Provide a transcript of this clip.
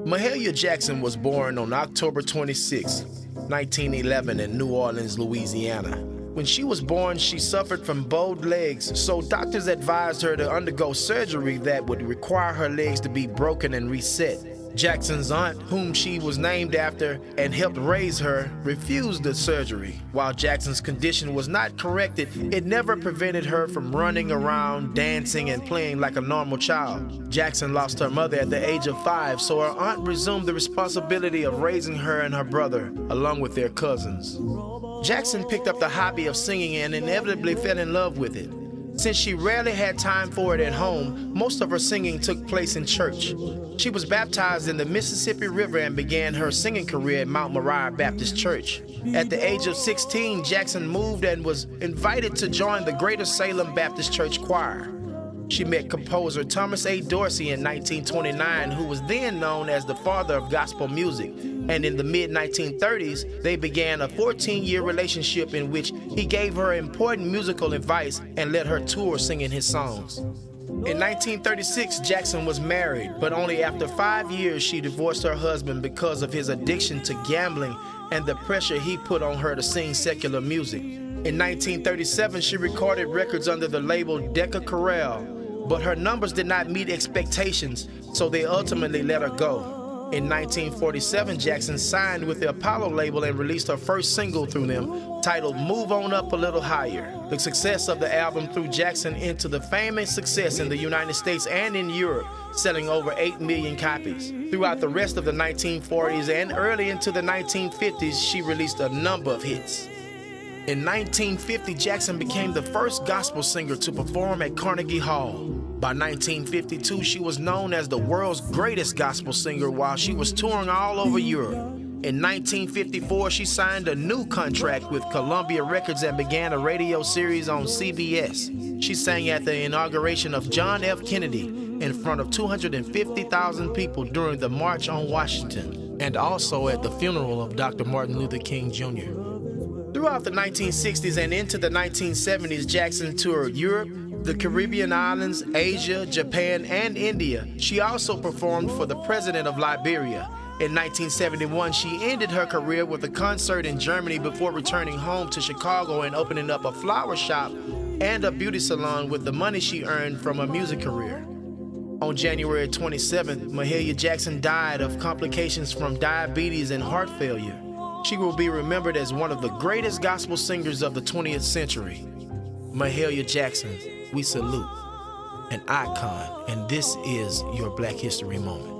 Mahalia Jackson was born on October 26, 1911 in New Orleans, Louisiana. When she was born, she suffered from bowed legs, so doctors advised her to undergo surgery that would require her legs to be broken and reset. Jackson's aunt, whom she was named after and helped raise her, refused the surgery. While Jackson's condition was not corrected, it never prevented her from running around, dancing, and playing like a normal child. Jackson lost her mother at the age of 5, so her aunt resumed the responsibility of raising her and her brother, along with their cousins. Jackson picked up the hobby of singing and inevitably fell in love with it. Since she rarely had time for it at home, most of her singing took place in church. She was baptized in the Mississippi River and began her singing career at Mount Moriah Baptist Church. At the age of 16, Jackson moved and was invited to join the Greater Salem Baptist Church Choir. She met composer Thomas A. Dorsey in 1929, who was then known as the father of gospel music, and in the mid-1930s, they began a 14-year relationship in which he gave her important musical advice and let her tour singing his songs. In 1936, Jackson was married, but only after 5 years she divorced her husband because of his addiction to gambling and the pressure he put on her to sing secular music. In 1937, she recorded records under the label Decca Corral, but her numbers did not meet expectations, so they ultimately let her go. In 1947, Jackson signed with the Apollo label and released her first single through them, titled Move On Up a Little Higher. The success of the album threw Jackson into the fame and success in the United States and in Europe, selling over 8 million copies. Throughout the rest of the 1940s and early into the 1950s, she released a number of hits. In 1950, Jackson became the first gospel singer to perform at Carnegie Hall. By 1952, she was known as the world's greatest gospel singer while she was touring all over Europe. In 1954, she signed a new contract with Columbia Records and began a radio series on CBS. She sang at the inauguration of John F. Kennedy in front of 250,000 people during the March on Washington, and also at the funeral of Dr. Martin Luther King Jr. Throughout the 1960s and into the 1970s, Jackson toured Europe, the Caribbean islands, Asia, Japan, and India. She also performed for the president of Liberia. In 1971, she ended her career with a concert in Germany before returning home to Chicago and opening up a flower shop and a beauty salon with the money she earned from her music career. On January 27th, Mahalia Jackson died of complications from diabetes and heart failure. She will be remembered as one of the greatest gospel singers of the 20th century. Mahalia Jackson, we salute, an icon, and this is your Black History Moment.